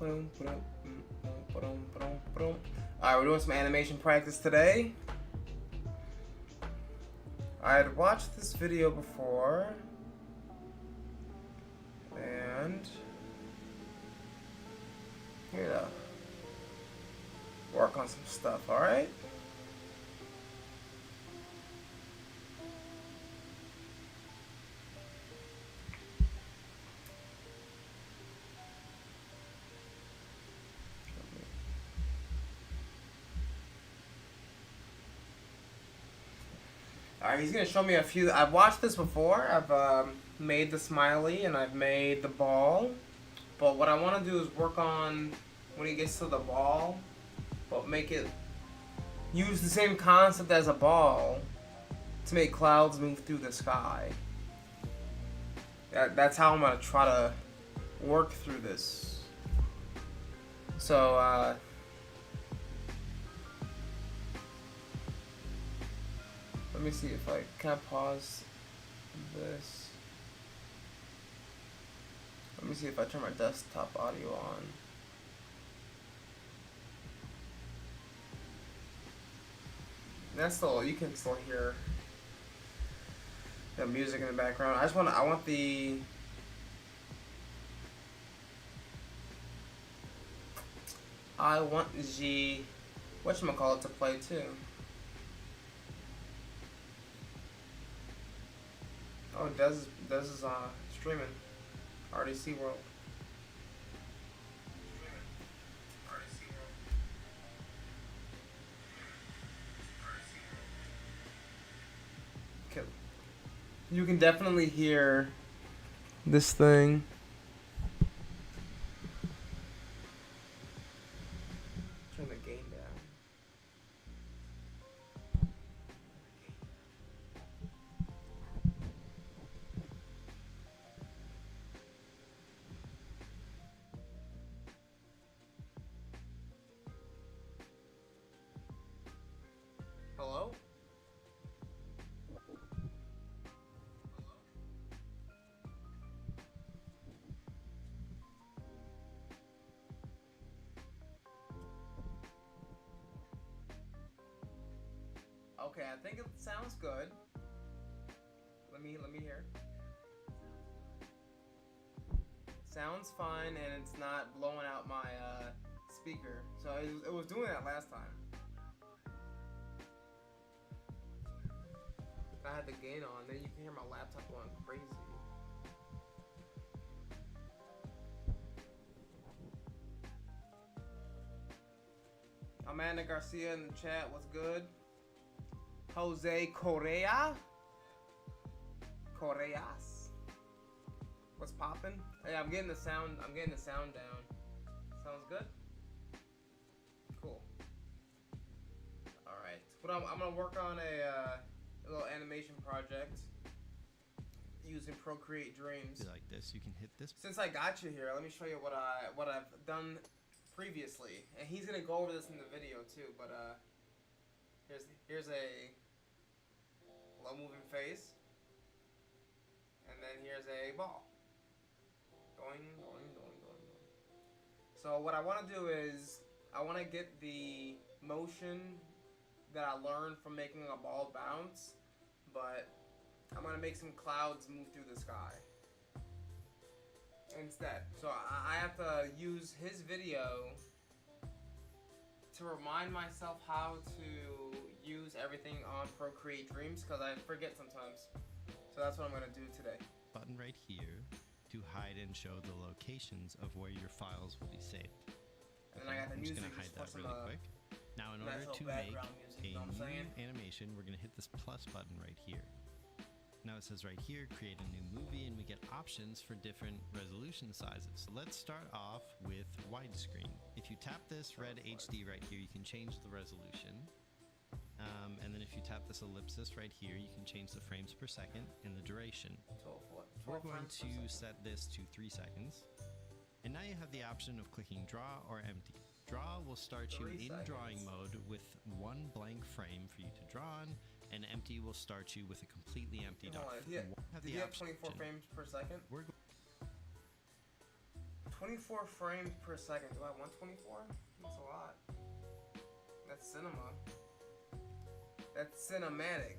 Alright, we're doing some animation practice today. I had watched this video before, and here to work on some stuff, alright? Alright, he's gonna show me a few. I've watched this before. I've made the smiley and I've made the ball. But what I want to do is work on when he gets to the ball, but make it use the same concept as a ball to make clouds move through the sky. That's how I'm gonna try to work through this. So let me see if I can pause this. Let me see if I turn my desktop audio on. That's still, you can still hear the music in the background. I want the whatchamacallit to play too. Oh, Des is streaming. RDC World. Okay. You can definitely hear this thing. Turn the gain down. Hello? Okay, I think it sounds good. Let me hear. Sounds fine, and it's not blowing out my speaker. So it was doing that last time. If I had the gain on, then you can hear my laptop going crazy. Amanda Garcia in the chat, what's good? Jose Correas? What's poppin'? Hey, I'm getting the sound down. Sounds good? Cool. Alright. But I'm gonna work on a little animation project using Procreate Dreams. Like this, you can hit this. Since I got you here, let me show you what I've done previously. And he's gonna go over this in the video too, but here's a low moving face. And then here's a ball. Going. So what I want to do is I want to get the motion that I learned from making a ball bounce, but I'm going to make some clouds move through the sky instead. So I have to use his video to remind myself how to use everything on Procreate Dreams, because I forget sometimes. So that's what I'm going to do today. Button right here to hide and show the locations of where your files will be saved. And then I got the I'm just music going to hide that some, really quick. Now in order to make a new animation, we're going to hit this plus button right here. Now it says right here, create a new movie, and we get options for different resolution sizes. So let's start off with widescreen. If you tap this red HD right here, you can change the resolution. And then if you tap this ellipsis right here, you can change the frames per second and the duration. We're going to set this to 3 seconds. And now you have the option of clicking draw or empty. Draw will start you in drawing mode with one blank frame for you to draw on, and empty will start you with a completely empty document. Did you have 24 frames per second? 24 frames per second. Do I want 24? That's a lot. That's cinema. That's cinematic.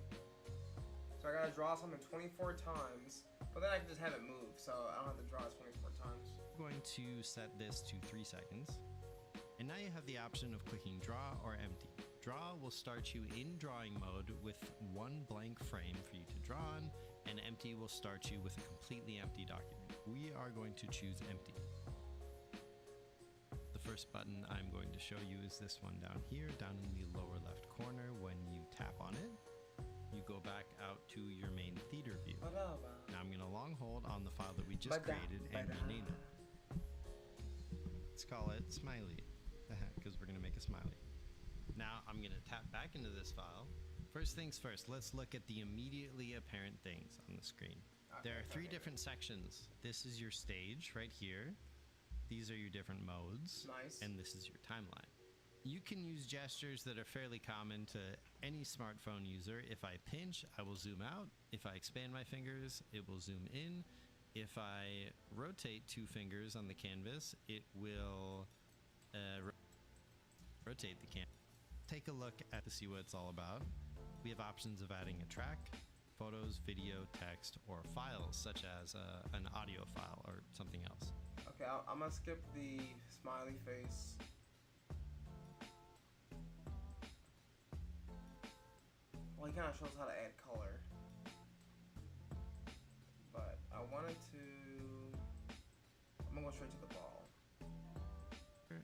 So I gotta draw something 24 times, but then I can just have it move, so I don't have to draw it 24 times. I'm going to set this to 3 seconds. And now you have the option of clicking draw or empty. Draw will start you in drawing mode with one blank frame for you to draw on, and empty will start you with a completely empty document. We are going to choose empty. The first button I'm going to show you is this one down here, down in the lower left corner. When you tap on it, you go back out to your main theater view. Now I'm going to long hold on the file that we just created and rename it. Let's call it Smiley, because we're going to make a smiley. Now I'm going to tap back into this file. First things first, let's look at the immediately apparent things on the screen. There are 3 different sections. This is your stage right here. These are your different modes. Nice. And this is your timeline. You can use gestures that are fairly common to any smartphone user. If I pinch, I will zoom out. If I expand my fingers, it will zoom in. If I rotate 2 fingers on the canvas, it will rotate the canvas. Take a look to see what it's all about. We have options of adding a track, photos, video, text, or files such as an audio file or something else. Okay, I'm gonna skip the smiley face. Well, he kind of shows how to add color. But I wanted to... I'm gonna go straight to the ball.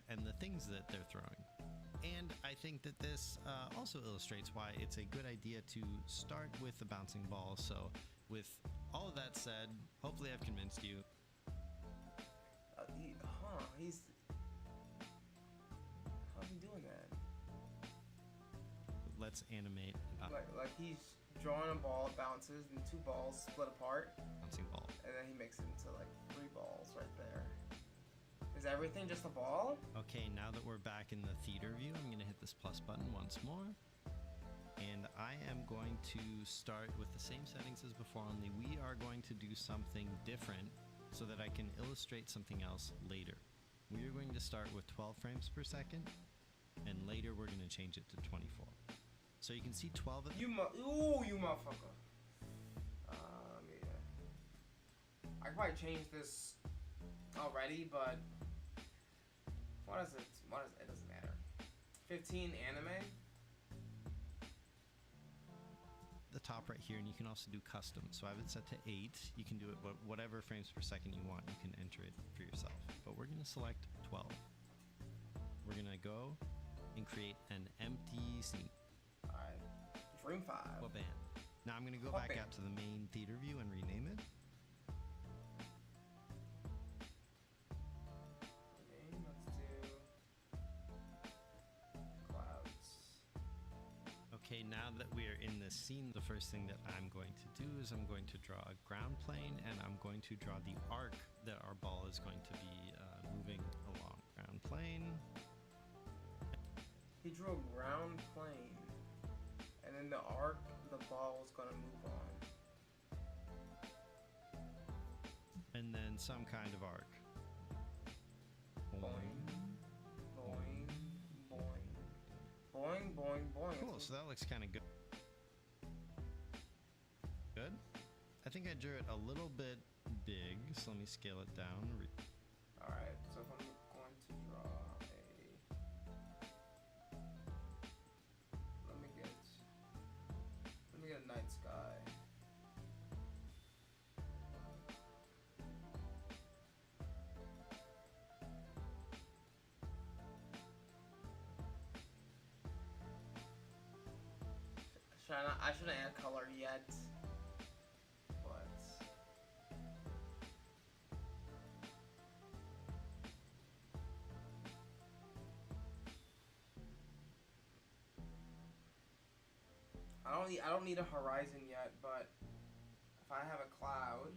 And the things that they're throwing. And I think that this also illustrates why it's a good idea to start with the bouncing ball. So with all of that said, hopefully I've convinced you. He's... How's he doing that? Let's animate. Like he's drawing a ball, it bounces, and 2 balls split apart. Bouncing ball. And then he makes it into like 3 balls right there. Is everything just a ball? Okay, now that we're back in the theater view, I'm going to hit this plus button once more. And I am going to start with the same settings as before, only we are going to do something different so that I can illustrate something else later. We are going to start with 12 frames per second, and later we're going to change it to 24. So you can see 12 of you motherfucker. I could probably change this already, but what is it? It doesn't matter. 15 anime. the top right here, and you can also do custom. So I have it set to 8. You can do it whatever frames per second you want. You can enter it for yourself. But we're going to select 12. We're going to go and create an empty scene. Alright. Frame 5. What band? Now I'm going to go back out to the main theater view and rename it. Okay, let's do clouds. Okay, now that we are in this scene, the first thing that I'm going to do is I'm going to draw a ground plane, and I'm going to draw the arc that our ball is going to be moving along. Ground plane. He drew a ground plane, and then the arc the ball was going to move on. And then some kind of arc. Boing, boing, boing. Boing, boing, boing. Cool, so that looks kind of good. Good. I think I drew it a little bit big, so let me scale it down. Alright, so if I'm going to draw let me get a night sky. I shouldn't add color yet, but I don't need a horizon yet, but if I have a cloud,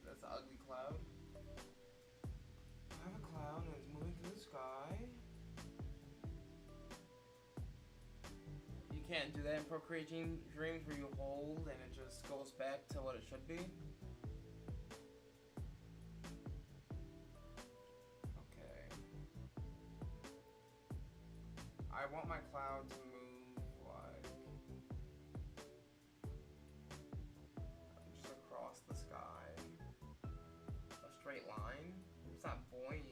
that's an ugly cloud. can't do that in Procreate Dreams where you hold and it just goes back to what it should be. Okay. I want my cloud to move like just across the sky. A straight line. It's not boing.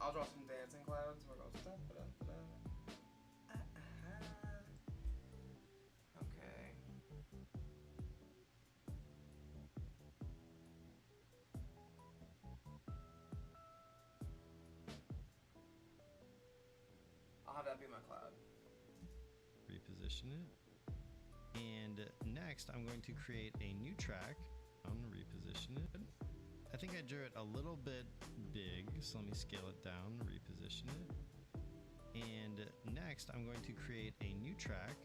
I'll draw some dancing clouds where it goes da da da da. Okay. I'll have that be my cloud. Reposition it. And next, I'm going to create a new track. I'm going to reposition it. I think I drew it a little bit big, so let me scale it down, reposition it. And next, I'm going to create a new track,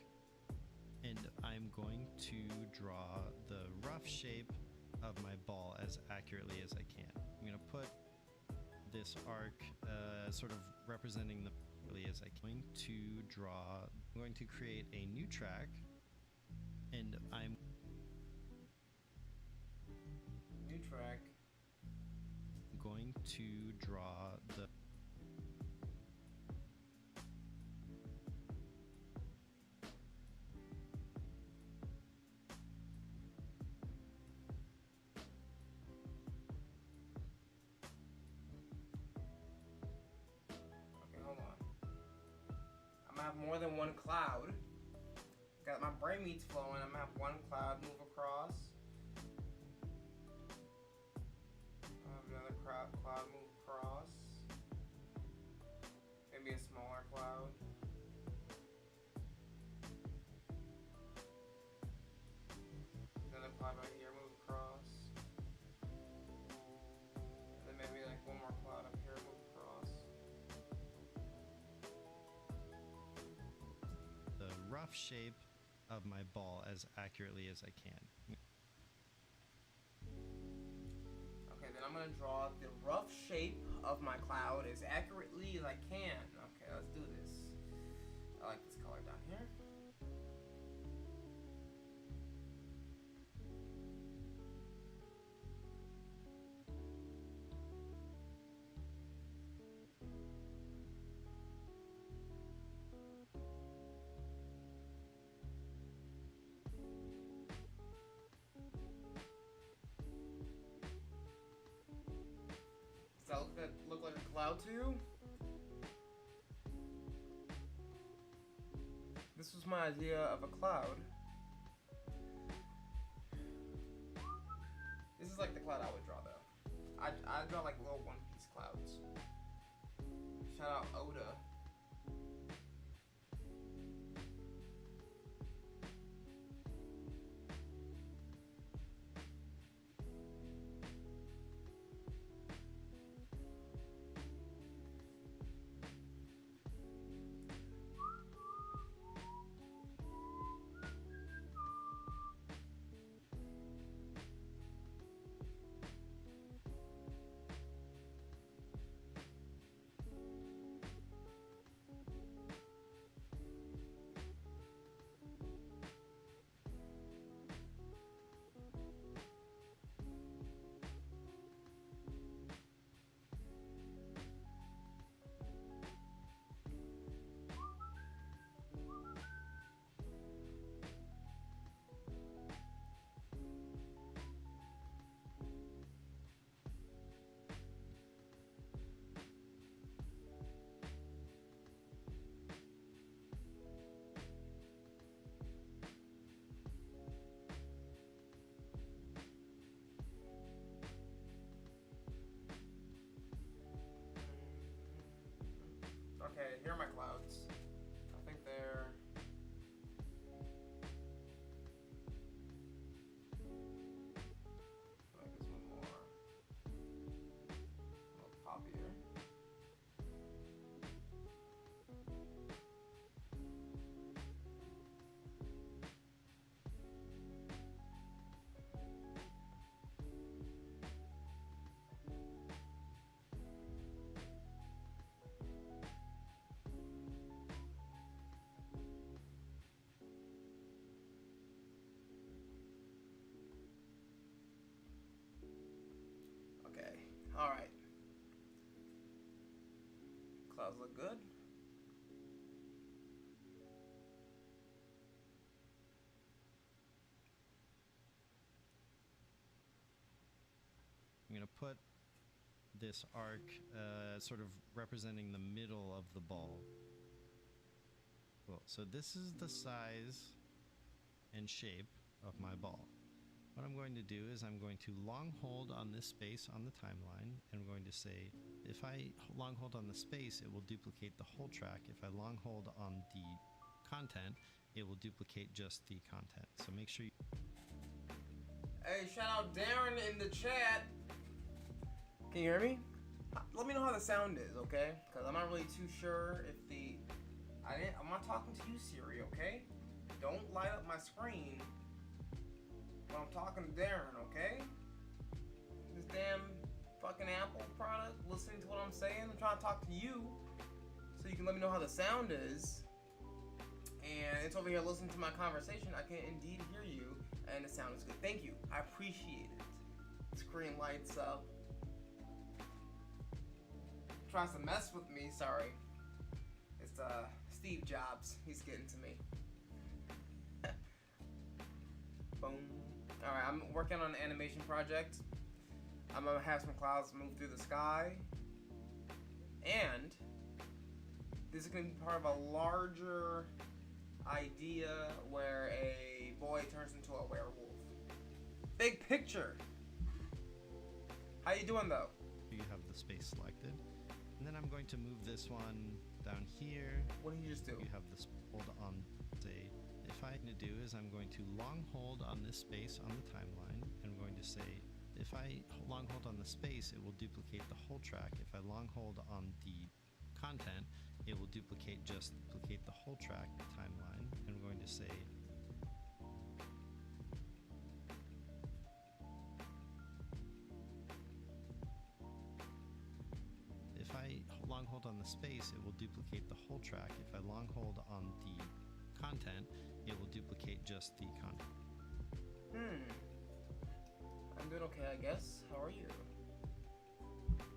and I'm going to draw the rough shape of my ball as accurately as I can. I'm going to put this arc sort of representing the as I can. I'm going to create a new track, and I'm new track. Going to draw the Hold on. I'm gonna have more than one cloud. Got my brain meat's flowing. I'm gonna have one cloud move across. Another cloud move across. Maybe a smaller cloud. Another cloud right here move across. And then maybe like one more cloud up here move across. the rough shape of my ball as accurately as I can. Okay, then I'm gonna draw the rough shape of my cloud as accurately as I can. Okay, let's do this. I like this color down here. Does that look like a cloud to you? This was my idea of a cloud. This is like the cloud I would draw though. I'd draw like little One Piece clouds. Shout out Oda. Alright. Clouds look good. I'm going to put this arc sort of representing the middle of the ball. Cool. So this is the size and shape of my ball. What I'm going to do is I'm going to long hold on this space on the timeline, and I'm going to say, if I long hold on the space, it will duplicate the whole track. If I long hold on the content, it will duplicate just the content. So make sure you... Hey, shout out Darren in the chat. Can you hear me? Let me know how the sound is, okay? Because I'm not really too sure if the... I'm not talking to you, Siri, okay? Don't light up my screen when I'm talking to Darren, okay? This damn fucking Apple product, listening to what I'm saying. I'm trying to talk to you so you can let me know how the sound is. And it's over here listening to my conversation. I can indeed hear you, and the sound is good. Thank you. I appreciate it. Screen lights up. Tries to mess with me, sorry. It's Steve Jobs. He's getting to me. Boom. Alright, I'm working on an animation project. I'm gonna have some clouds move through the sky. And this is gonna be part of a larger idea where a boy turns into a werewolf. Big picture. How you doing though? You have the space selected. And then I'm going to move this one down here. What did you just do? You have this hold on, say, if I'm going to do is I'm going to long hold on this space on the timeline, and I'm going to say, if I long hold on the space, it will duplicate the whole track. If I long hold on the content, it will duplicate the whole track timeline. And I'm going to say, if I long hold on the space, it will duplicate the whole track. If I long hold on the content, it will duplicate just the content. I'm doing okay, I guess. How are you?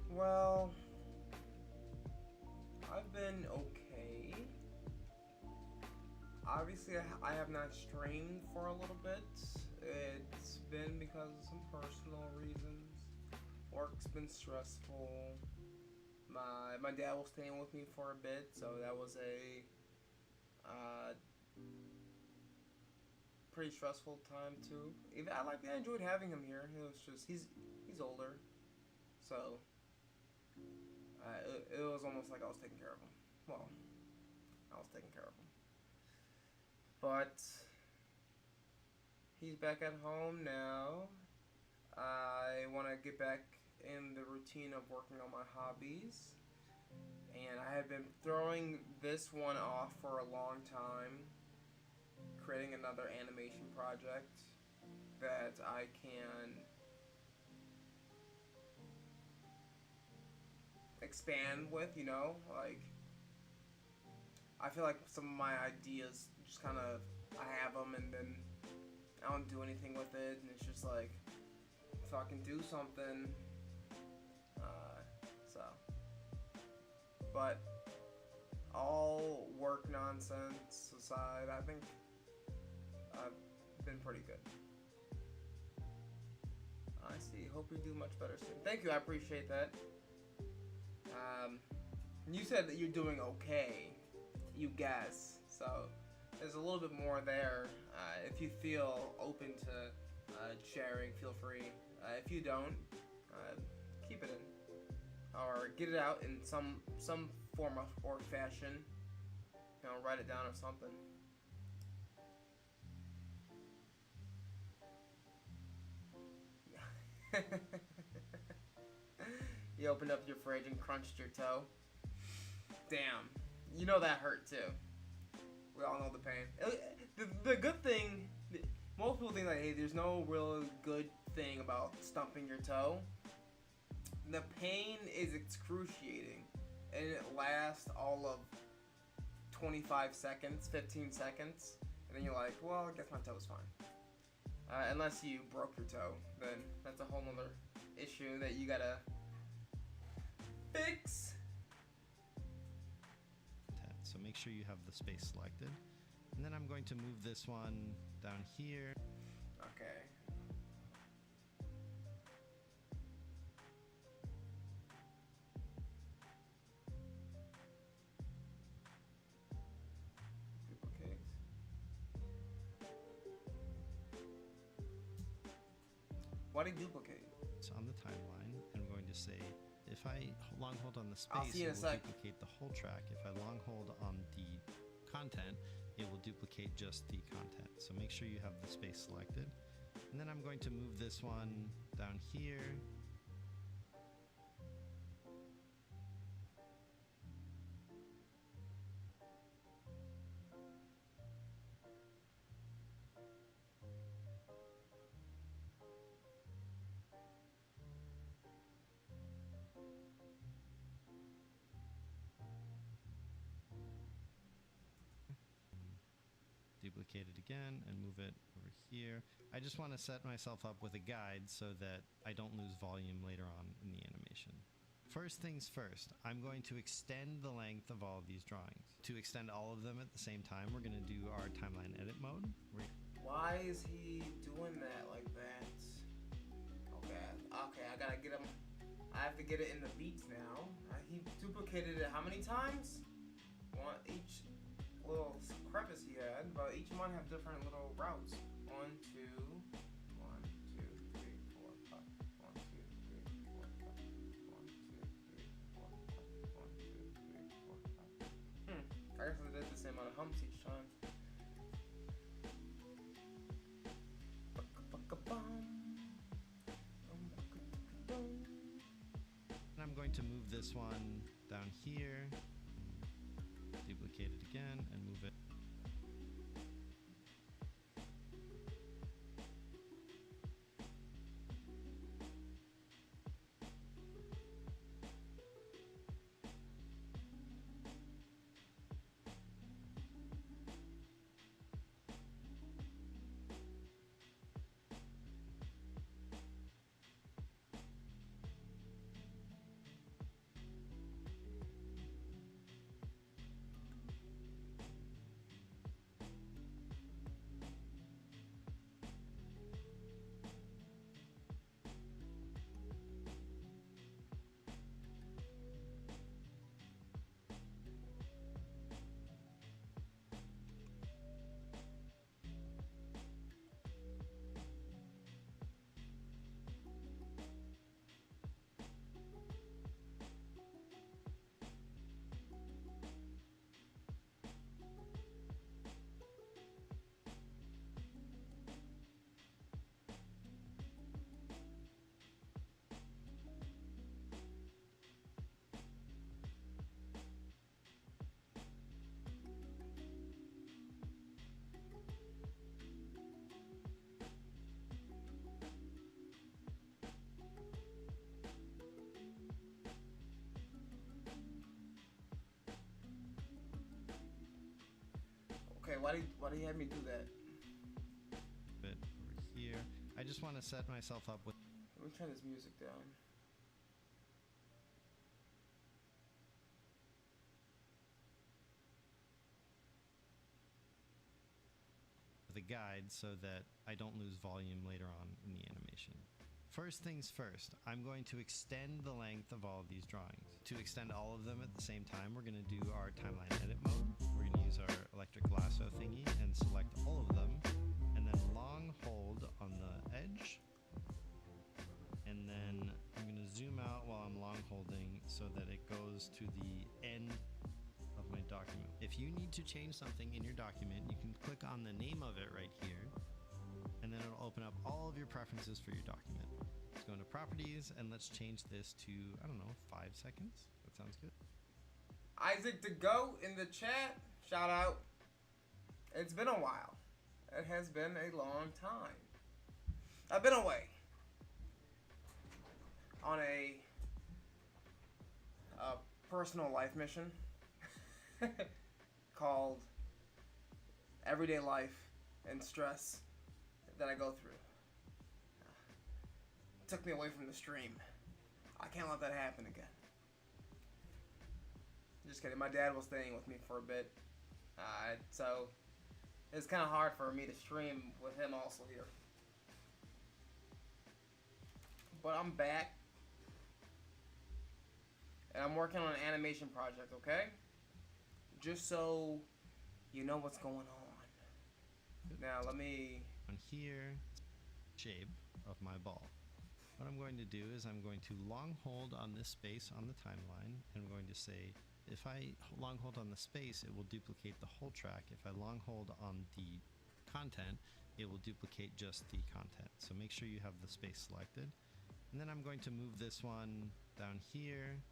Well, I've been okay. Obviously, I have not streamed for a little bit. It's been because of some personal reasons. Work's been stressful. My dad was staying with me for a bit, so that was a pretty stressful time too. I enjoyed having him here. It was just he's older, so it was almost like I was taking care of him. Well, I was taking care of him, but he's back at home now. I want to get back in the routine of working on my hobbies, and I have been throwing this one off for a long time, creating another animation project that I can expand with, you know, like I feel like some of my ideas just kind of, I have them and then I don't do anything with it, and it's just like, so I can do something. But all work nonsense aside, I think I've been pretty good. I see. Hope you do much better soon. Thank you. I appreciate that. You said that you're doing okay. You guess. So there's a little bit more there. If you feel open to sharing, feel free. If you don't, keep it in. Or get it out in some form or fashion. You know, write it down or something. You opened up your fridge and crunched your toe. Damn. You know that hurt too. We all know the pain. The good thing, most people think like, hey, there's no real good thing about stumping your toe. The pain is excruciating, and it lasts all of 25 seconds, 15 seconds, and then you're like, well, I guess my toe's fine. Unless you broke your toe, then that's a whole nother issue that you gotta fix. So make sure you have the space selected. And then I'm going to move this one down here. Okay. Duplicate. Why do you duplicate? So on the timeline, I'm going to say if I long hold on the I'll space, see you in it a will sec. duplicate the whole track. If I long hold on the content, it will duplicate just the content. So make sure you have the space selected. And then I'm going to move this one down here. Duplicate it again and move it over here. I just want to set myself up with a guide so that I don't lose volume later on in the animation. First things first, I'm going to extend the length of all of these drawings. To extend all of them at the same time, we're going to do our timeline edit mode. Why is he doing that like that? Okay, I gotta get him. I have to get it in the beats now. He duplicated it how many times? One each little crevice he had, but each one have different little routes. 1, 2, 1, 2, 3, 4, 5. 1, 2, 3, 4, 5. 1, 2, 3, 4, 5. 1, 2, 3, 4, 5. I guess I did the same amount of humps each time. And I'm going to move this one down here, duplicate it again, and move it. Okay, why do you have me do that? Bit over here. I just want to set myself up with. Let me turn this music down. The guide so that I don't lose volume later on in the animation. First things first, I'm going to extend the length of all of these drawings. To extend all of them at the same time, we're going to do our timeline edit mode. We're going to use our electric lasso thingy and select all of them, and then long hold on the edge. And then I'm going to zoom out while I'm long holding so that it goes to the end of my document. If you need to change something in your document, you can click on the name of it right here, and then it'll open up all of your preferences for your document. Let's go into properties and let's change this to, I don't know, 5 seconds. That sounds good. Isaac the Goat in the chat. Shout out. It's been a while. It has been a long time. I've been away on a personal life mission called everyday life and stress that I go through. It took me away from the stream. I can't let that happen again. Just kidding. My dad was staying with me for a bit. So it's kind of hard for me to stream with him also here. But I'm back. And I'm working on an animation project, okay? Just so you know what's going on. Now, let me... On here, shape of my ball. What I'm going to do is I'm going to long hold on this space on the timeline, and I'm going to say, if I long hold on the space, it will duplicate the whole track. If I long hold on the content, it will duplicate just the content. So make sure you have the space selected. And then I'm going to move this one down here,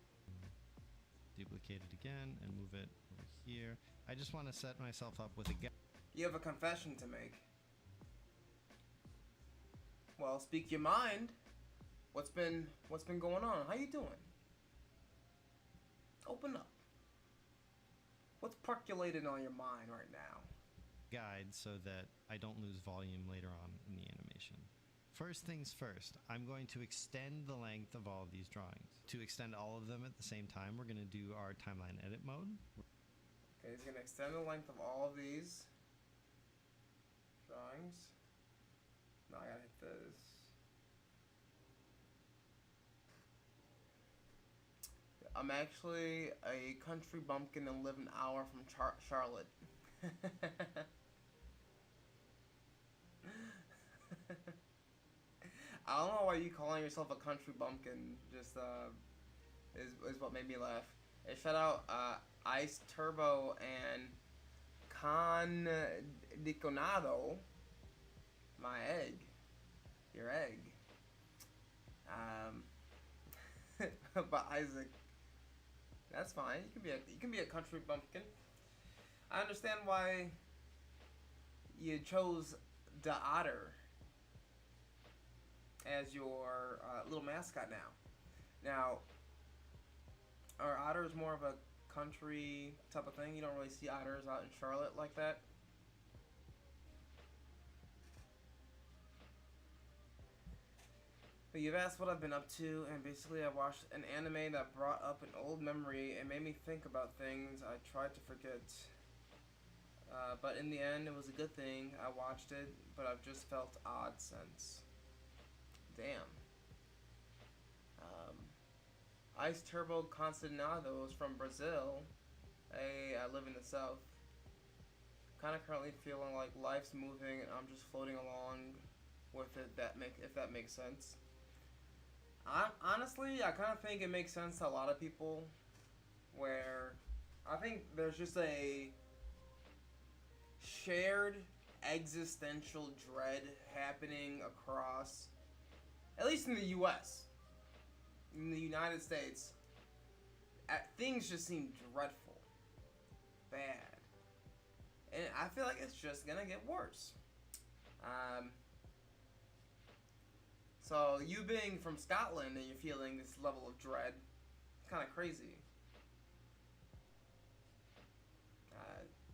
duplicate it again, and move it over here. I just want to set myself up with a gap. You have a confession to make. Well, speak your mind. What's been going on? How you doing? Open up. What's percolating on your mind right now? Guide so that I don't lose volume later on in the animation. First things first, I'm going to extend the length of all of these drawings. To extend all of them at the same time, we're going to do our timeline edit mode. Okay, he's going to extend the length of all of these drawings. Now I gotta hit this. I'm actually a country bumpkin and live an hour from Charlotte. I don't know why you calling yourself a country bumpkin. Just is what made me laugh. Hey, shout out Ice Turbo and Condicionado. My egg. Your egg. But Isaac. That's fine. You can be a country bumpkin. I understand why you chose the otter as your little mascot now. Now, are otters more of a country type of thing? You don't really see otters out in Charlotte like that? But you've asked what I've been up to, and basically I watched an anime that brought up an old memory and made me think about things I tried to forget. But in the end, it was a good thing. I watched it, but I've just felt odd since. Damn. Ice Turbo Consternado is from Brazil. Hey, I live in the south. Kind of currently feeling like life's moving and I'm just floating along with it. If that makes sense. Honestly, I kind of think it makes sense to a lot of people. Where I think there's just a shared existential dread happening across, at least in the U.S., in the United States. Things just seem dreadful, bad, and I feel like it's just gonna get worse. So you being from Scotland and you're feeling this level of dread, it's kind of crazy.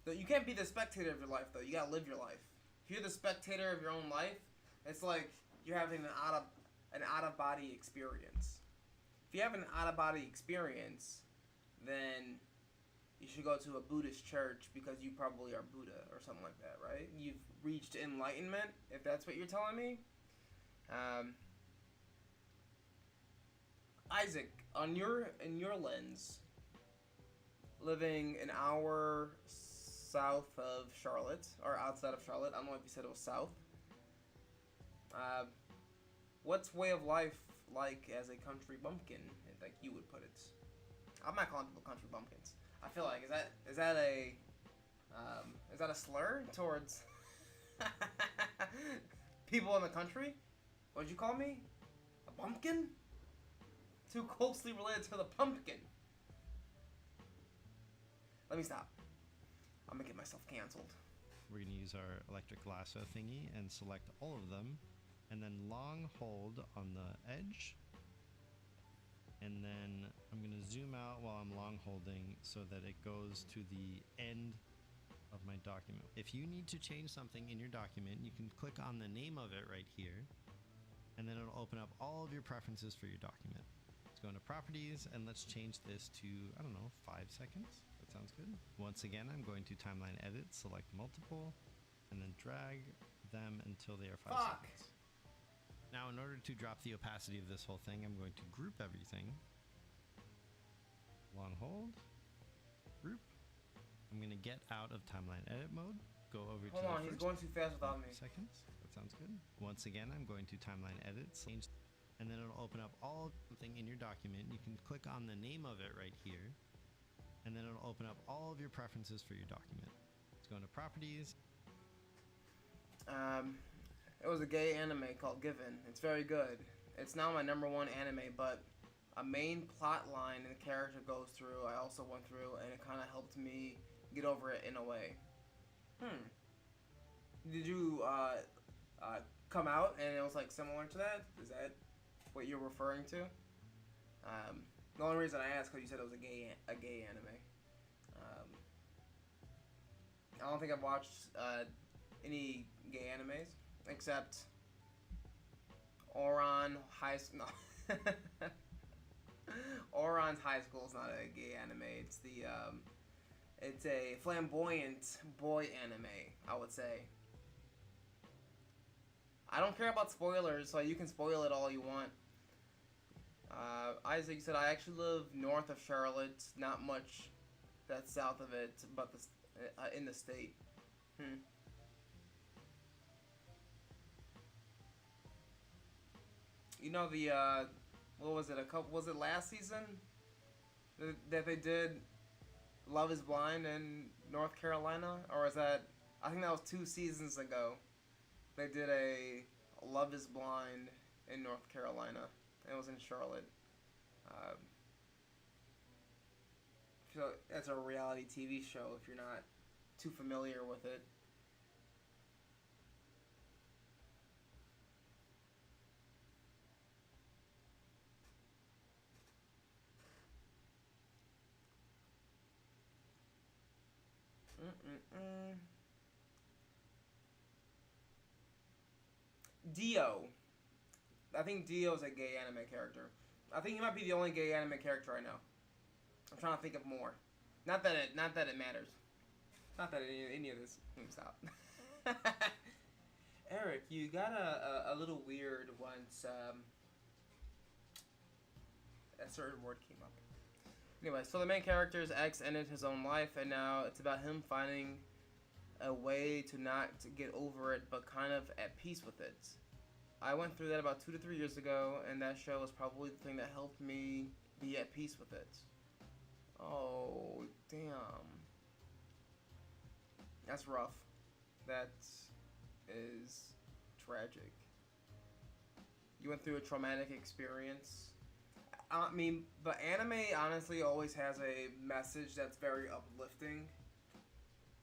You can't be the spectator of your life, though. You gotta live your life. If you're the spectator of your own life, it's like you're having an out-of-body experience. If you have an out-of-body experience, then you should go to a Buddhist church because you probably are Buddha or something like that, right? You've reached enlightenment, if that's what you're telling me. Isaac, in your lens, living an hour south of Charlotte, or outside of Charlotte, I don't know if you said it was south. What's way of life like as a country bumpkin, like you would put it? I'm not calling people country bumpkins. I feel like is that a slur towards people in the country? What'd you call me? A bumpkin? Too closely related to the pumpkin. Let me stop. I'm gonna get myself canceled. We're going to use our electric lasso thingy and select all of them, and then long hold on the edge. And then I'm going to zoom out while I'm long holding so that it goes to the end of my document. If you need to change something in your document, you can click on the name of it right here, and then it'll open up all of your preferences for your document. go into properties and let's change this to, I don't know, 5 seconds. That sounds good. Once again, I'm going to timeline edit, select multiple, and then drag them until they are 5 seconds. Now, in order to drop the opacity of this whole thing, I'm going to group everything. Long hold, group. I'm going to get out of timeline edit mode, go over to Hold on, he's going too fast without me. Seconds. That sounds good. Once again, I'm going to timeline edit, change, and then it'll open up all something in your document. You can click on the name of it right here, and then it'll open up all of your preferences for your document. Let's go into properties. It was a gay anime called Given. It's very good. It's now my #1 anime, but a main plot line and the character goes through, I also went through, and it kind of helped me get over it in a way. Did you come out and it was like similar to that? Is that what you're referring to? The only reason I asked because you said it was a gay anime. I don't think I've watched any gay animes except Ouran High School. No. Ouran's High School is not a gay anime. It's the it's a flamboyant boy anime, I would say. I don't care about spoilers, so you can spoil it all you want. Isaac said, I actually live north of Charlotte, not much that's south of it, but in the state. You know the, what was it, was it last season that they did Love is Blind in North Carolina? Or is that, I think that was 2 seasons ago. They did a Love is Blind in North Carolina. It was in Charlotte. So that's a reality TV show if you're not too familiar with it. Dio. I think Dio is a gay anime character. I think he might be the only gay anime character I know. I'm trying to think of more. Not that it matters. Not that any of this moves out. Eric, you got a little weird once a certain word came up. Anyway, so the main character's ex ended his own life, and now it's about him finding a way to not to get over it, but kind of at peace with it. I went through that about 2 to 3 years ago, and that show was probably the thing that helped me be at peace with it. Oh, damn. That's rough. That is tragic. You went through a traumatic experience. I mean, but anime honestly always has a message that's very uplifting.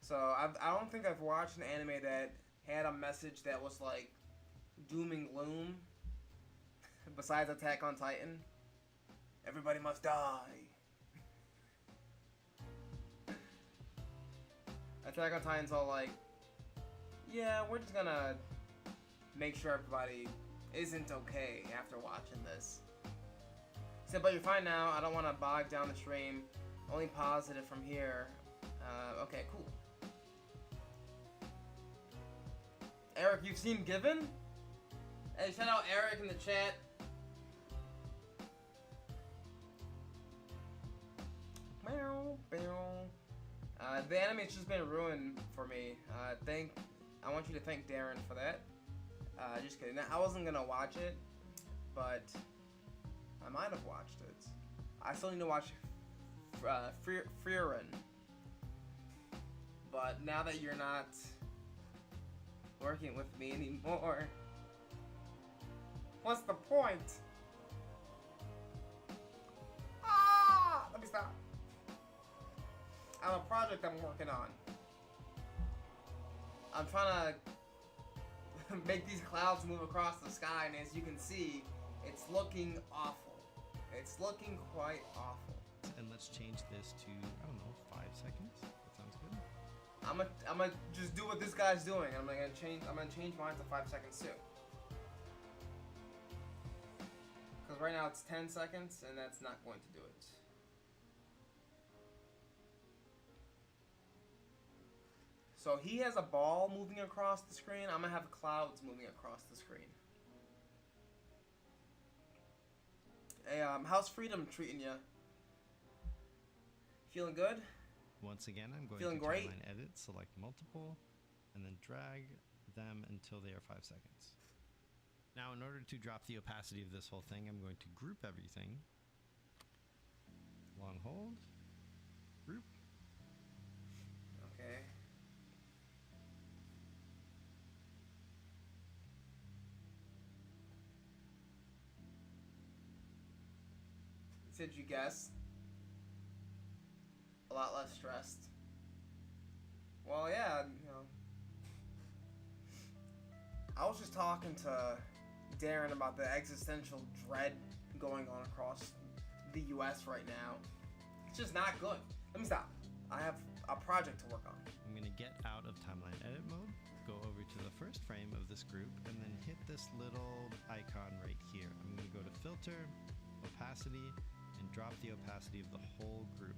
So I don't think I've watched an anime that had a message that was like doom and gloom. Besides Attack on Titan. Everybody must die. Attack on Titan's all like, yeah, we're just gonna make sure everybody isn't okay after watching this. He said, but you're fine now. I don't want to bog down the stream. Only positive from here. Okay, cool. Eric, you've seen Given? Hey, shout out Eric in the chat. The anime's just been ruined for me. I want you to thank Darren for that. Just kidding. I wasn't gonna watch it, but I might have watched it. I still need to watch Frieren. But now that you're not working with me anymore, what's the point? Ah! Let me stop. I have a project I'm working on. I'm trying to make these clouds move across the sky, and as you can see, it's looking awful. It's looking quite awful. And let's change this to, I don't know, 5 seconds. That sounds good. I'm gonna just do what this guy's doing. I'm gonna change mine to 5 seconds too. Because right now it's 10 seconds, and that's not going to do it. So he has a ball moving across the screen. I'm going to have clouds moving across the screen. Hey, how's Freedom treating you? Feeling good? Once again, I'm going Feeling to great? timeline edit, select multiple, and then drag them until they are 5 seconds. Now, in order to drop the opacity of this whole thing, I'm going to group everything. Long hold, group. Okay. Did you guess? A lot less stressed. Well, yeah, you know. I was just talking to Darren about the existential dread going on across the US right now. It's just not good. Let me stop. I have a project to work on. I'm going to get out of timeline edit mode, go over to the first frame of this group, and then hit this little icon right here. I'm going to go to filter, opacity, and drop the opacity of the whole group.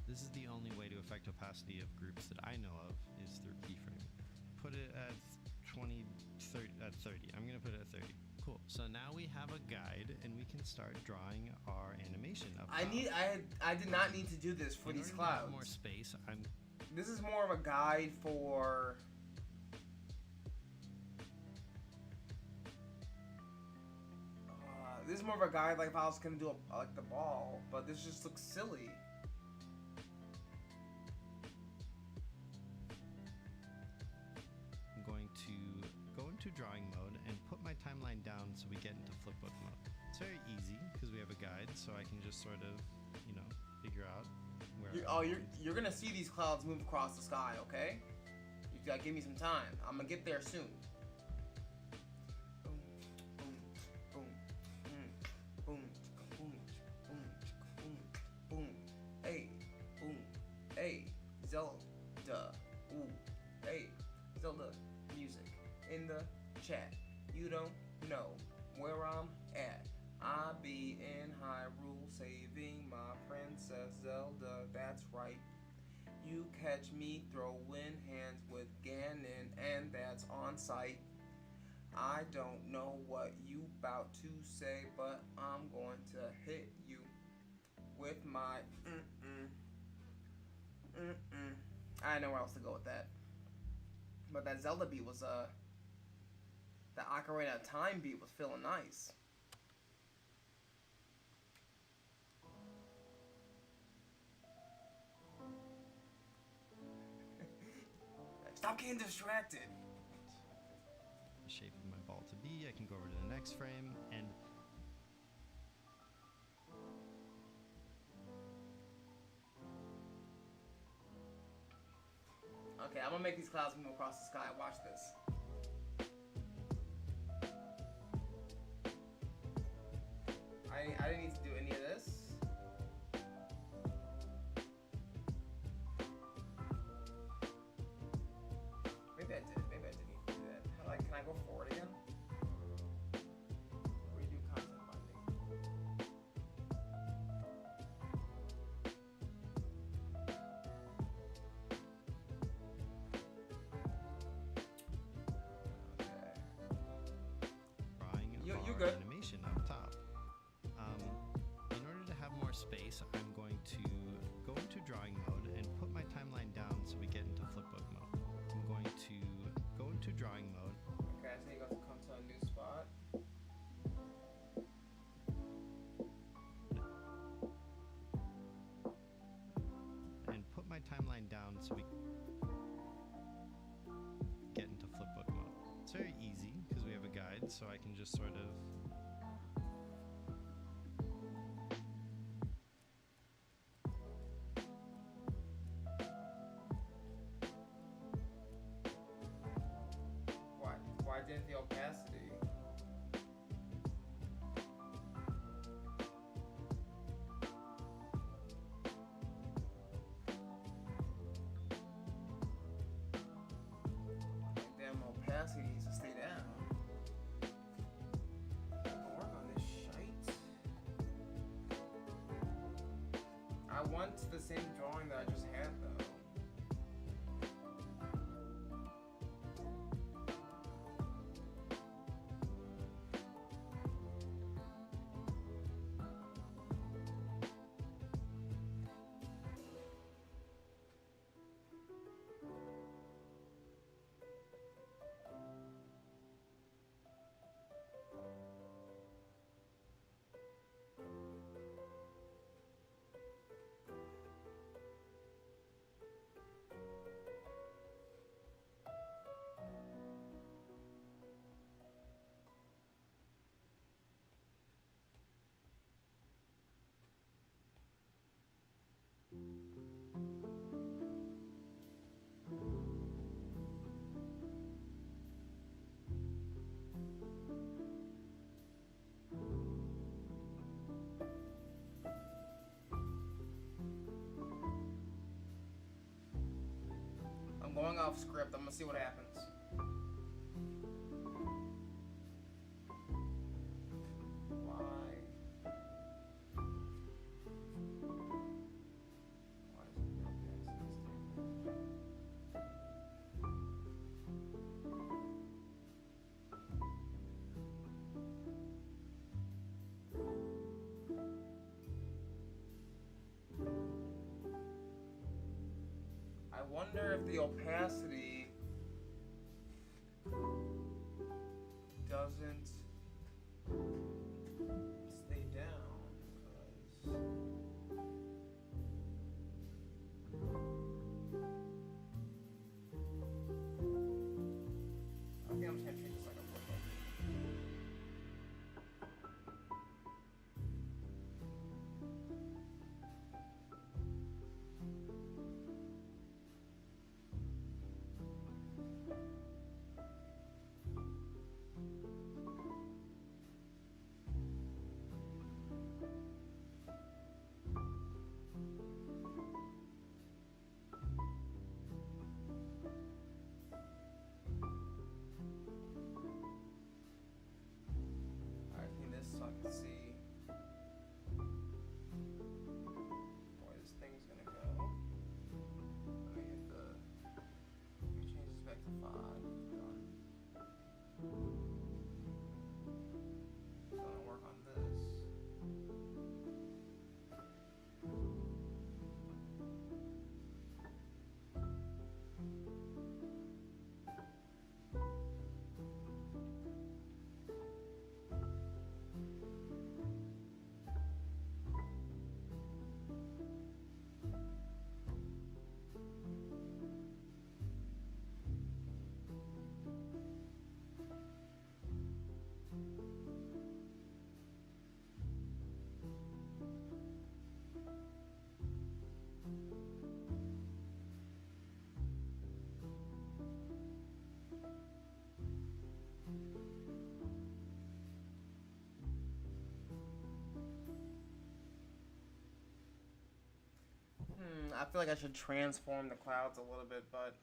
This is the only way to affect opacity of groups that I know of, is through keyframing. Put it at 30. I'm going to put it at 30. Cool. So now we have a guide, and we can start drawing our animation up. I did not need to do this for these clouds. To have more space. This is more of a guide for. This is more of a guide, like if I was gonna do like the ball, but this just looks silly. I'm going to go into drawing mode and put my timeline down so we get into flipbook mode. It's very easy because we have a guide, so I can just sort of, you know, figure out where. You're gonna see these clouds move across the sky, okay? You gotta give me some time. I'm gonna get there soon. Boom, boom, boom, boom, boom, boom, boom, boom. Hey, boom, hey, Zelda, ooh, hey, Zelda music in the chat. You don't know where I'm at. I be in Hyrule saving my princess Zelda, that's right. You catch me throwing hands with Ganon, and that's on sight. I don't know what you about to say, but I'm going to hit you with my I didn't know where else to go with that. But that Zelda beat was the Ocarina of Time beat was feeling nice. Stop getting distracted. The shape of my ball to be. I can go over to the next frame and. Okay, I'm gonna make these clouds move across the sky. Watch this. I didn't need to do any of this. Maybe I did. Maybe I didn't need to do that. Like, can I go forward again? Redo content binding. Okay. Drawing You're our good. animation up top. In order to have more space, I'm going to go into drawing mode and put my timeline down so we get into flipbook mode. I'm going to go into drawing mode. Okay, so you got to come to a new spot. And put my timeline down so we get into flipbook mode. It's very easy because we have a guide, so I can just sort of. Why didn't the opacity? Damn opacity needs to stay down. I'll work on this shite. want the same drawing that I just had though. I'm going off script. I'm gonna see what happens. I wonder if the opacity doesn't stay down, because I think I'm just gonna treat this like a flip. So I can see where this thing's gonna go. Let me change this back to 5. Done. So I'm gonna work on this. I feel like I should transform the clouds a little bit, but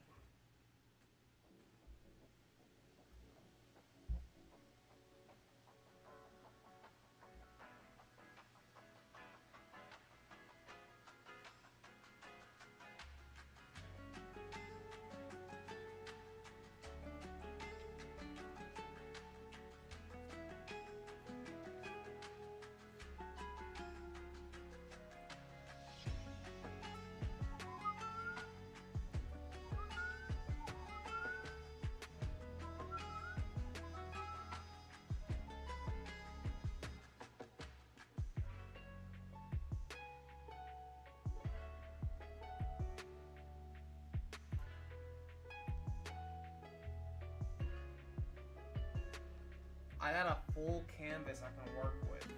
I got a full canvas I can work with.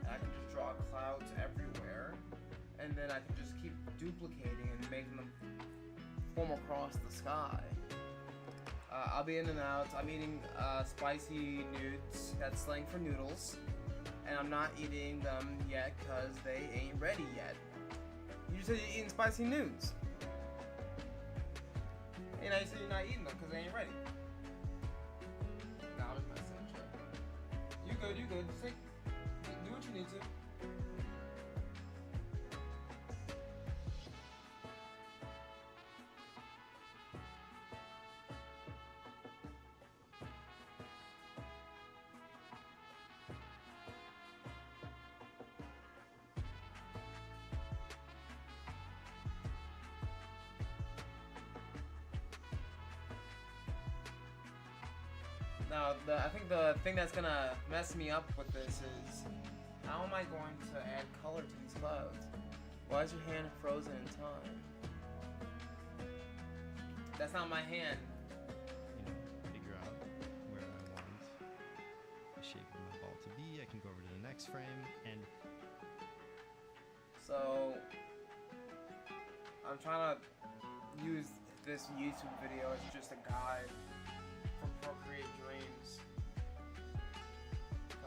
And I can just draw clouds everywhere, and then I can just keep duplicating and making them form across the sky. I'll be in and out. I'm eating spicy nudes. That's slang for noodles. And I'm not eating them yet because they ain't ready yet. You just said you're eating spicy nudes. And now you said you're not eating them because they ain't ready. Nah, I'm just messing with you. You good, you good. Just do what you need to. Now, I think the thing that's gonna mess me up with this is, how am I going to add color to these clouds? Why is your hand frozen in time? That's not my hand. You know, figure out where I want the shape of my ball to be. I can go over to the next frame, and So, I'm trying to use this YouTube video as just a guide for Procreate Dreams. Because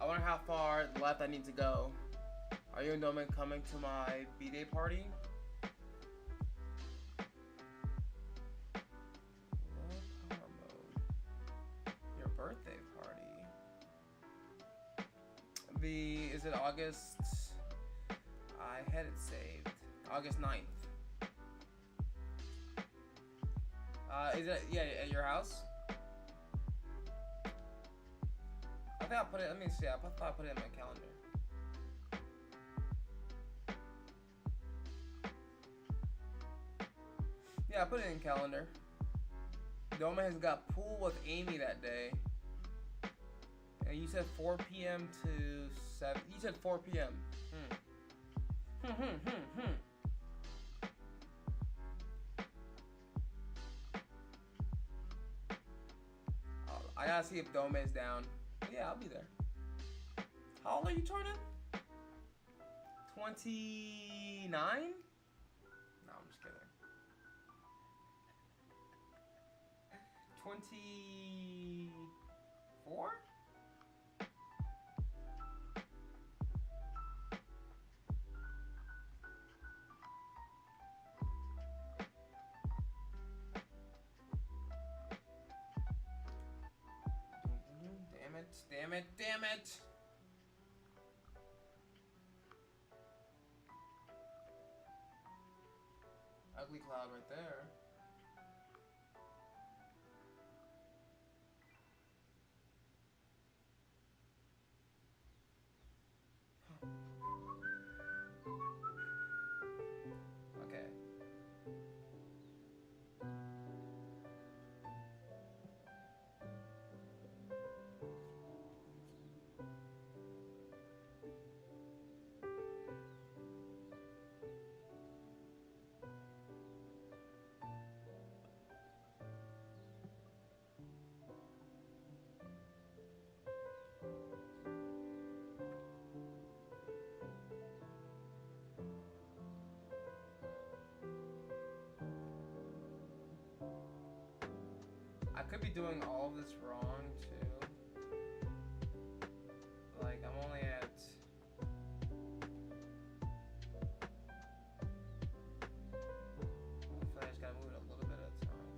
I wonder how far left I need to go. Are you and Domin coming to my B-Day party? Low power mode. Your birthday party. Is it August? I had it saved. August 9th. Is it, yeah, at your house? I think I put it, let me see, I thought I put it in my calendar. Yeah, I put it in calendar. Doma has got pool with Amy that day. And you said 4 p.m. to 7, you said 4 p.m. I gotta see if Dome is down. Yeah, I'll be there. How old are you turning? 29? No, I'm just kidding. 24? Damn it, damn it, damn it! Ugly cloud right there. Okay. I could be doing all of this wrong too. Like, I'm only at... I feel like I just gotta move it a little bit at a time.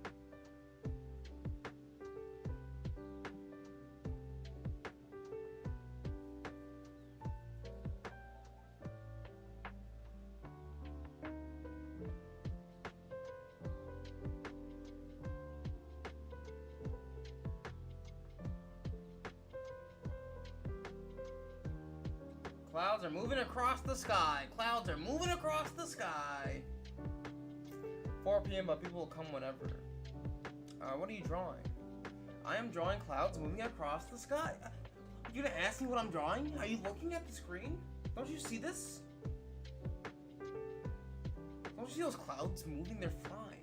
Clouds are moving across the sky. Clouds are moving across the sky. 4 p.m. but people will come whenever. What are you drawing? I am drawing clouds moving across the sky. You gonna ask me what I'm drawing? Are you looking at the screen? Don't you see this? Don't you see those clouds moving? They're flying.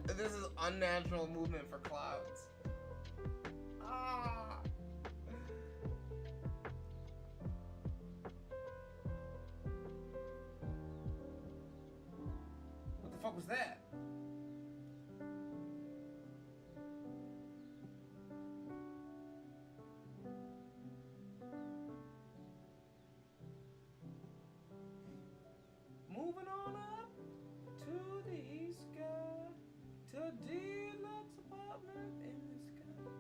This is unnatural movement for clouds. Ah! What the fuck was that? Moving on up to the east sky, to a deluxe apartment in the sky.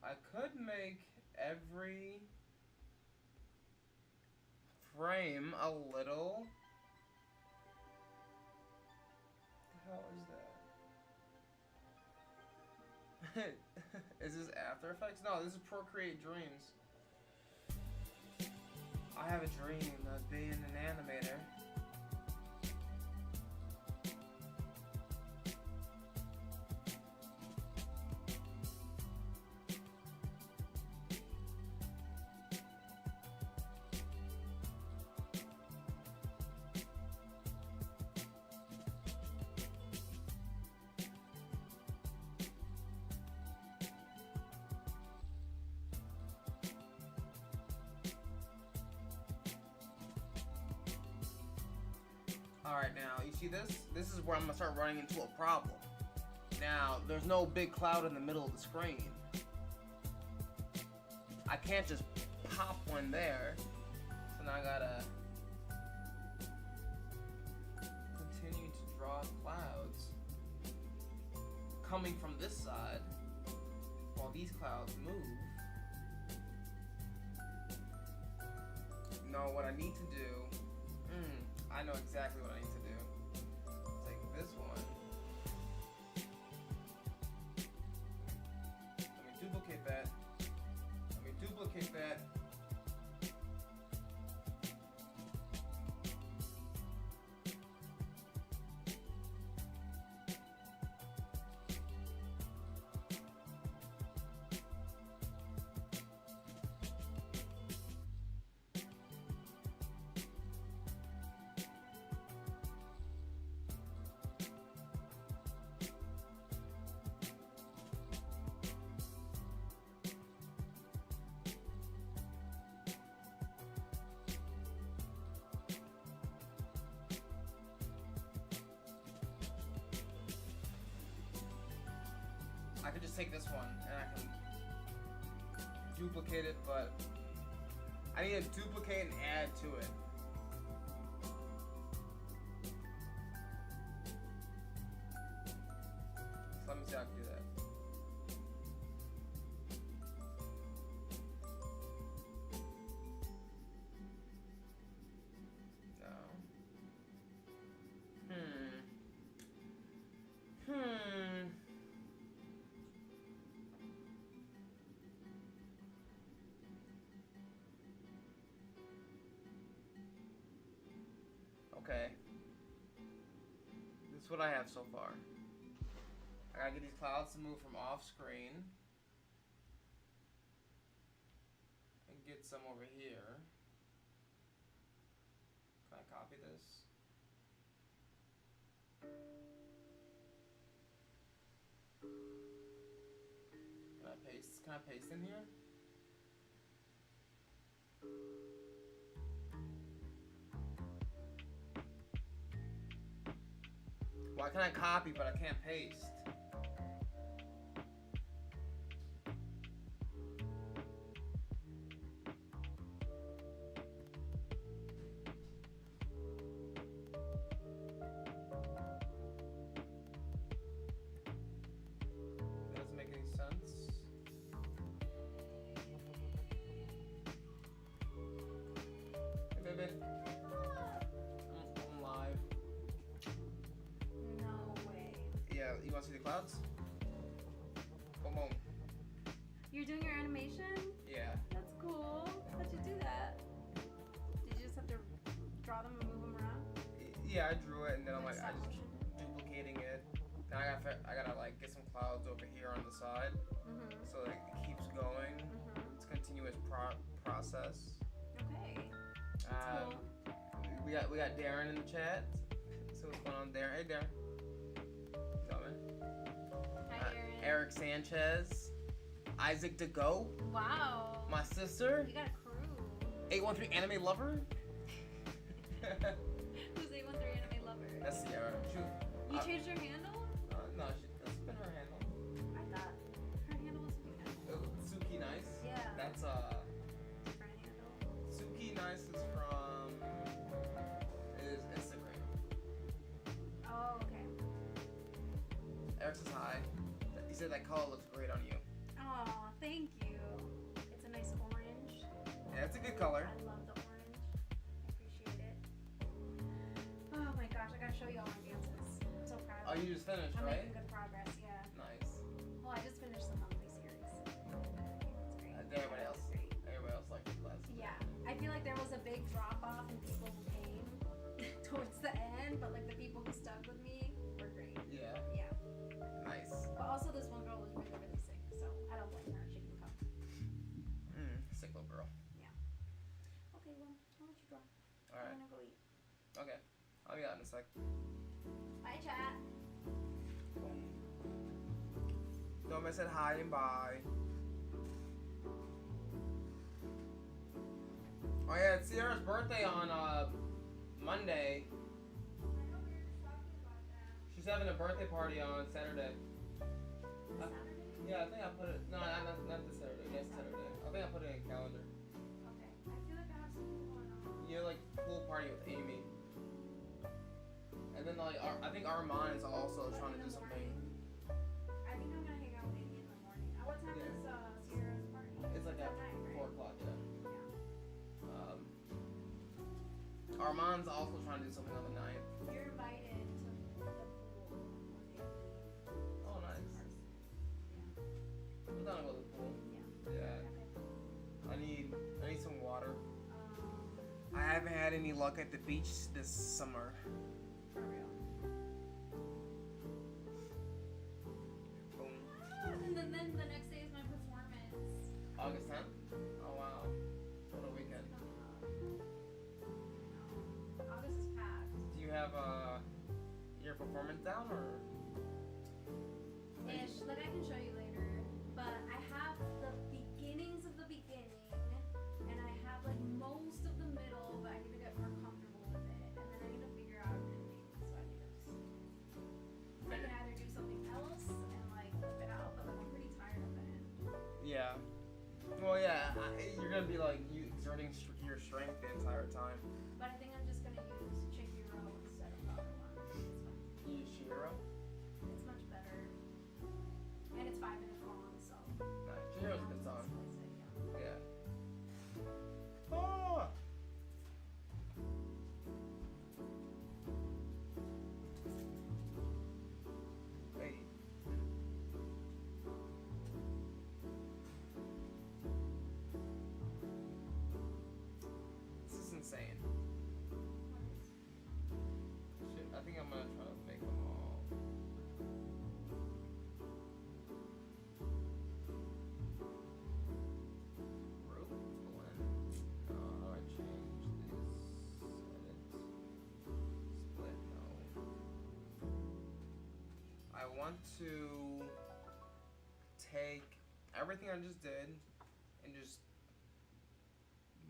I could make every frame a little. What the hell is that? Is this After Effects? No, this is Procreate Dreams. I have a dream of being an animator. Alright, now, you see this? This is where I'm gonna start running into a problem. Now, there's no big cloud in the middle of the screen. I can't just pop one there. So now I gotta continue to draw clouds coming from this side while these clouds move. No, what I need to do, I know exactly what I need to do. Take this one. Let me duplicate that. Let me duplicate that. I could just take this one and I can duplicate it, but I need to duplicate and add to it. So let me see how I can do that. Okay. This is what I have so far. I gotta get these clouds to move from off screen. And get some over here. Can I copy this? Can I paste in here? Why can I copy but I can't paste? Doesn't make any sense. Hey baby. I'm live. You want to see the clouds? Boom, boom. You're doing your animation? Yeah. That's cool. How'd you do that? Did you just have to draw them and move them around? Yeah, I drew it and then I'm Like like, I stop just keep motion? duplicating it. Now I gotta like get some clouds over here on the side, so that it keeps going. It's a continuous process. Okay. That's cool. We got Darren in the chat. So what's going on, Darren? Hey, Darren. What's up, man? Hi, Aaron. Eric Sanchez, Isaac to go. Wow. My sister. You got a crew. 813 anime lover. Who's 813 anime lover? That's Sierra. You changed your handle? No, that's been her handle. I thought her handle was something else. Suki Nice. Yeah. That's Different handle. Suki Nice is from Instagram. Oh, okay. Eric says hi. He said that color looks great on you. Oh, thank you. It's a nice orange. Yeah, it's a good color. I love the orange. I appreciate it. Oh my gosh, I gotta show you all my dances. I'm so proud Oh, of you just finished, I'm right? making good progress, yeah. Nice. Well, I just finished the monthly series. It's great. Everybody else. It's great. Everybody else liked the class. Yeah, I feel like there was a big drop off in people who came towards the end, but like the people who stuck with me were great. Yeah. Yeah. Nice. But also this one girl was really, really sick, so I don't blame her. She can come. Sick little girl. Yeah. Okay, well, I'll let you draw. All right. I'm gonna go eat. Okay. I'll be out in a sec. Bye, chat. Dome said hi and bye. Oh yeah, it's Sierra's birthday on Monday. I know we were just talking about that. She's having a birthday party on Saturday. Saturday? Yeah, I think I put it. No, not this Saturday. Next Saturday. I think I put it in the calendar. Okay. I feel like I have something going on. You have like pool party with Amy. And then like I think Armand is also But trying in to do the something. morning, I think I'm gonna hang out with Amy in the morning. At what time Yeah. is Sierra's party? It's like at 9, right? 4 o'clock, yeah. Yeah. Armand's also trying to do something on the 9th. You're invited to the pool with Amy. Oh, nice. Yeah. I'm down to go to the pool. Yeah. Yeah. Okay. I need some water. Um, I haven't had any luck at the beach this summer. for real. Boom. And then the next day is my performance. August 10th? Oh wow. What a weekend. No. August is packed. Do you have your performance down or? Ish. Like I can show you later. But I have the beginnings of the beginning. And I have like most of the middle, but I need to get more comfortable with it. And then I need to figure out an ending. So I need to just I can either do something else and like flip it out, but like I'm pretty tired of it. Yeah. Well, yeah. You're gonna be like you exerting your strength the entire time. But I think I'm just gonna use Chihiro instead of the other one. It's fine. You use Shihiro? It's much better. And it's 5 minutes long, so. Nice. Shihiro's a good song. Yeah. Yeah. Oh! Hey. This is insane. Shit, I think I'm gonna try to make them all. Rope blend. How do I change this? Edit. Split, no. I want to take everything I just did and just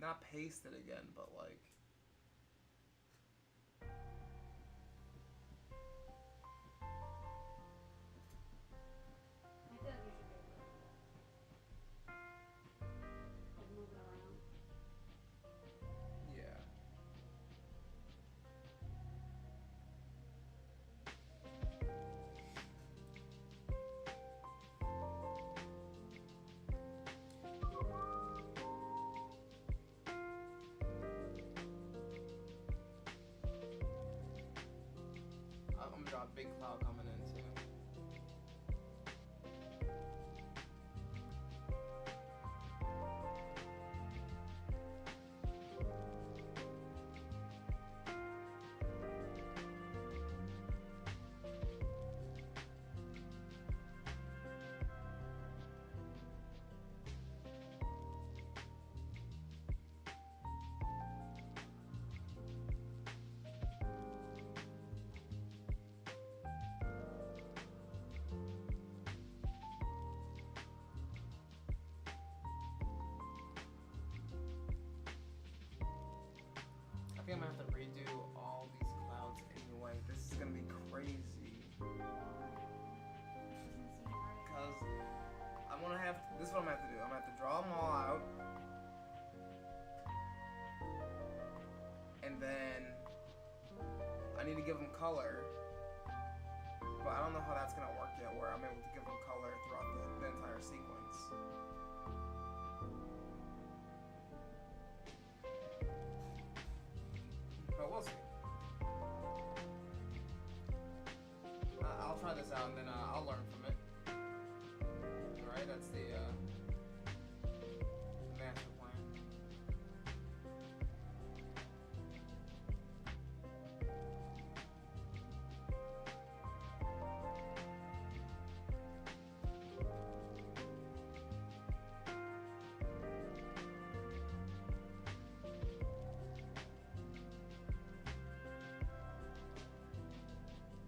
not paste it again, but like I feel like you should be able to do that. Like move it around. yeah. I'm gonna draw a big cloud coming in too. crazy. Doesn't seem right. Because I'm gonna have to, this is what I'm gonna have to do. I'm gonna have to draw them all out. And then I need to give them color. But I don't know how that's gonna work yet, where I'm able to give them color throughout the entire sequence. But we'll see. I'll try this out and then I'll learn from it. Alright, that's the master plan.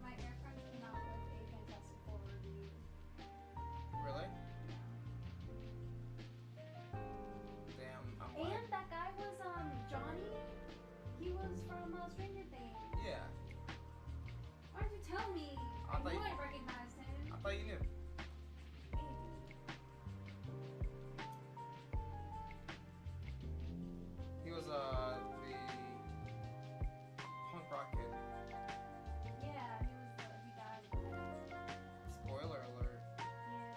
My air friend came out with a Fantastic Four review. Really? Damn, I'm like, And that guy was Johnny. He was from Stranger Things. yeah. Why did you tell me? I I thought knew you- I recognized him. I thought you knew. He was the punk rock kid. Yeah, he died. Spoiler alert. Yeah.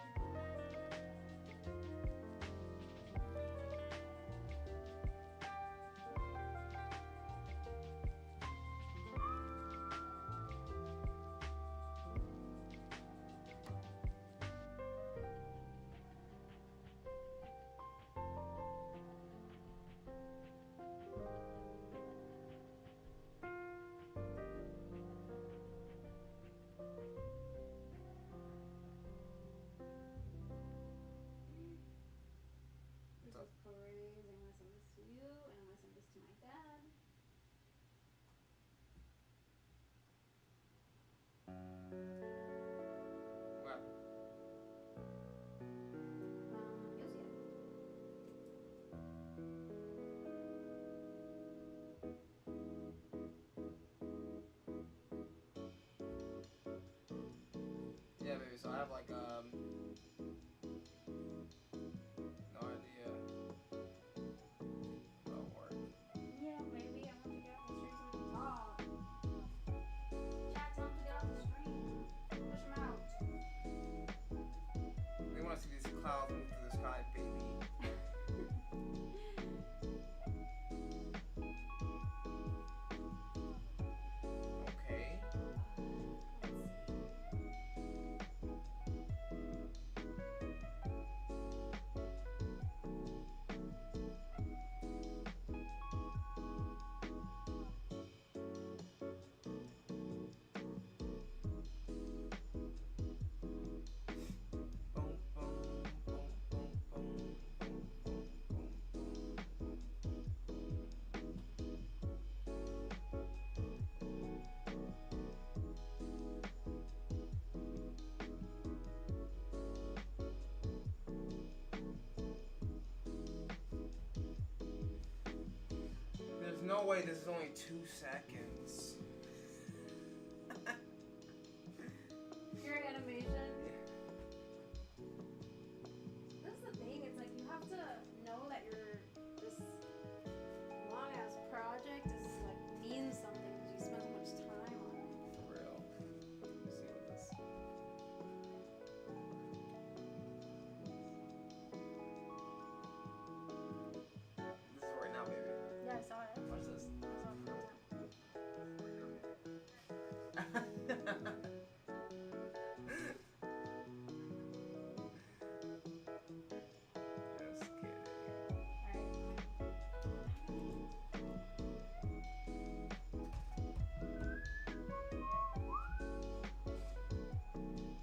This is crazy. I'm gonna send this to you, and I'm gonna send this to my dad. What? You'll see it. Yeah, baby. So I have like no idea how it works. Yeah, baby, I want to get off the street so we can talk. Chat, tell him to get off the street. Push him out. We want to see these clouds move through the sky, baby. Okay. Let's see. Boom, boom, boom, boom, boom, boom, boom, boom, boom. There's no way this is only 2 seconds. Your animation. This is the thing, it's like you have to know that this long ass project is like means something because you spend so much time on it. For real. Let's see what this. This is right now, baby. Yeah, I saw it. Watch this. I saw it for Just kidding.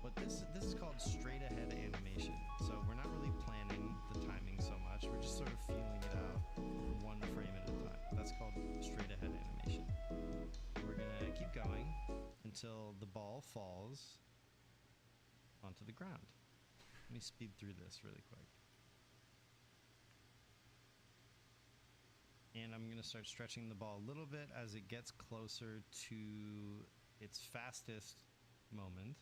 What this is called straight ahead animation. So we're not really planning the timing so much. We're just sort of feeling it out one frame at a time. That's called straight ahead animation. We're gonna keep going until the ball falls onto the ground. Let me speed through this really quick. And I'm gonna start stretching the ball a little bit as it gets closer to its fastest moment.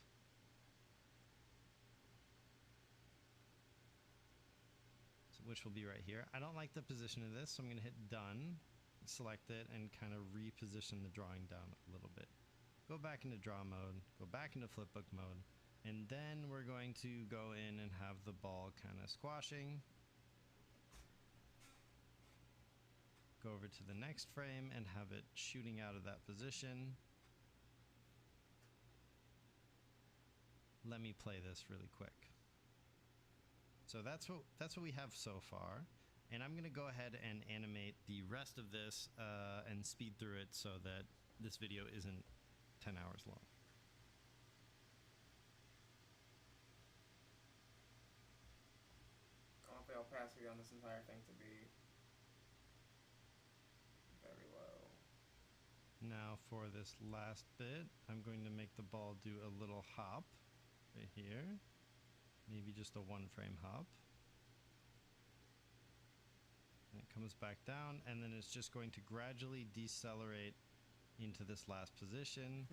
So, which will be right here. I don't like the position of this, so I'm going to hit done, select it, and kind of reposition the drawing down a little bit. Go back into draw mode, go back into flipbook mode, and then we're going to go in and have the ball kind of squashing. Go over to the next frame and have it shooting out of that position. Let me play this really quick. So that's what we have so far, and I'm gonna go ahead and animate the rest of this and speed through it so that this video isn't 10 hours long. I don't think I'll pass you on this entire thing to be very low. Now for this last bit, I'm going to make the ball do a little hop right here. Maybe just a 1-frame hop. And it comes back down, and then it's just going to gradually decelerate into this last position.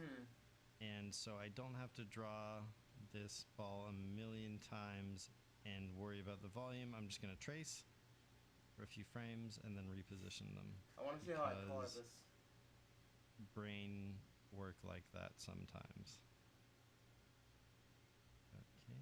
And so I don't have to draw this ball a million times and worry about the volume. I'm just going to trace for a few frames and then reposition them. I want to see how I color this. Brain work like that sometimes. Okay.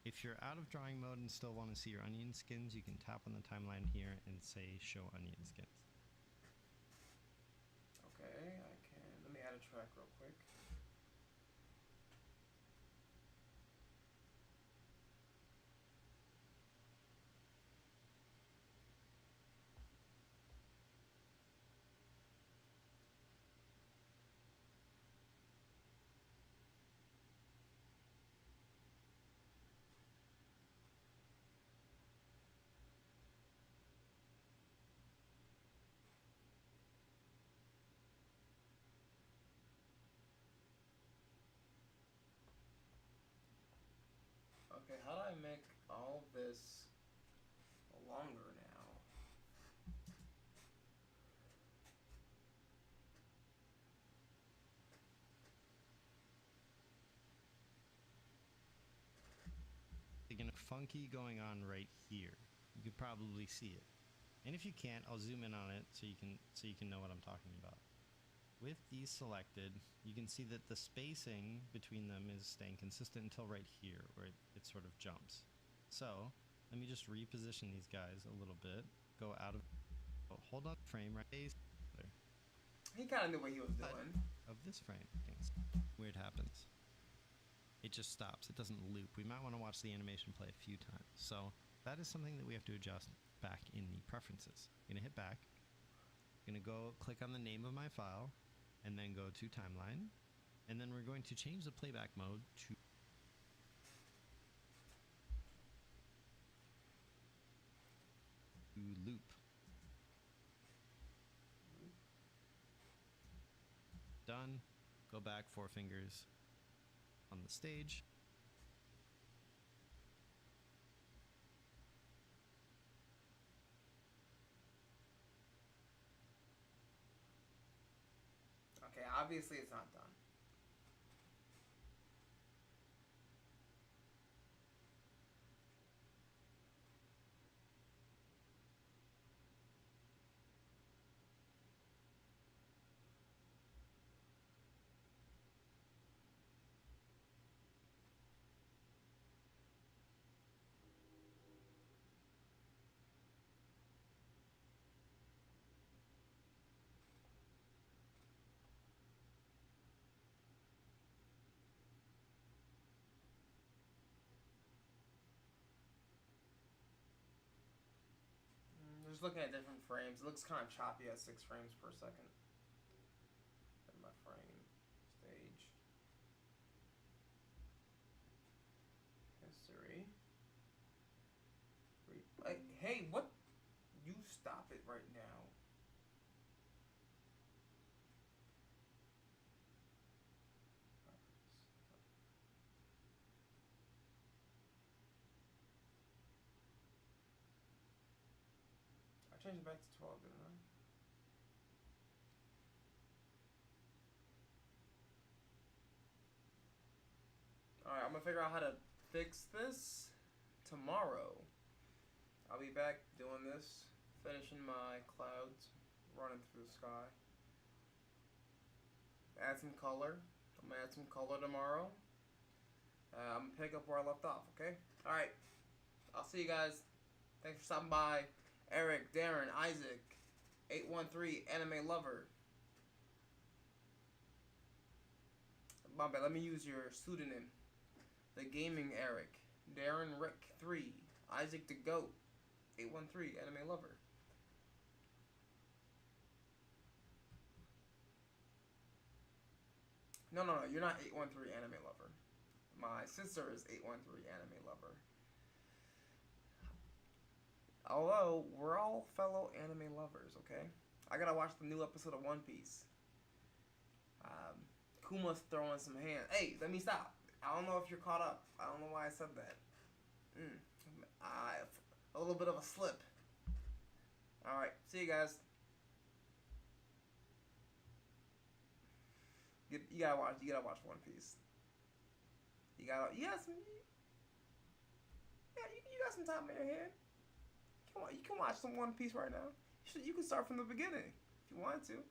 If you're out of drawing mode and still want to see your onion skins, you can tap on the timeline here and say show onion skins. Okay, I can. Let me add a track real quick. Okay, how do I make all of this longer now? Again, funky going on right here. You could probably see it. And if you can't, I'll zoom in on it so you can know what I'm talking about. With these selected, you can see that the spacing between them is staying consistent until right here, where it sort of jumps. So, let me just reposition these guys a little bit. Go out of... Oh, hold on frame right there. He kind of knew what he was doing. Of this frame. Weird happens. It just stops. It doesn't loop. We might want to watch the animation play a few times. So, that is something that we have to adjust back in the preferences. I'm going to hit back. I'm going to go click on the name of my file, and then go to timeline, and then we're going to change the playback mode to loop. Done. Go back 4 fingers on the stage. Okay, obviously it's not done. Just looking at different frames, it looks kind of choppy at 6 frames per second. In my frame stage. History. Hey, what? You stop it right now. . 1 changed it back to 12, didn't I? Alright, I'm gonna figure out how to fix this tomorrow. I'll be back doing this, finishing my clouds, running through the sky. Add some color. I'm gonna add some color tomorrow. I'm gonna pick up where I left off, okay? Alright. I'll see you guys. Thanks for stopping by. Eric, Darren, Isaac, 813, Anime Lover. Bobby, let me use your pseudonym. The Gaming Eric, Darren Rick 3, Isaac the Goat, 813, Anime Lover. No, you're not 813 Anime Lover. My sister is 813 Anime Lover. Although, we're all fellow anime lovers, okay? I gotta watch the new episode of One Piece. Kuma's throwing some hands. Hey, let me stop. I don't know if you're caught up. I don't know why I said that. A little bit of a slip. Alright, see you guys. You gotta watch One Piece. You got some. Yeah, you got some time in your head. Come on, you can watch some One Piece right now. You can start from the beginning if you want to.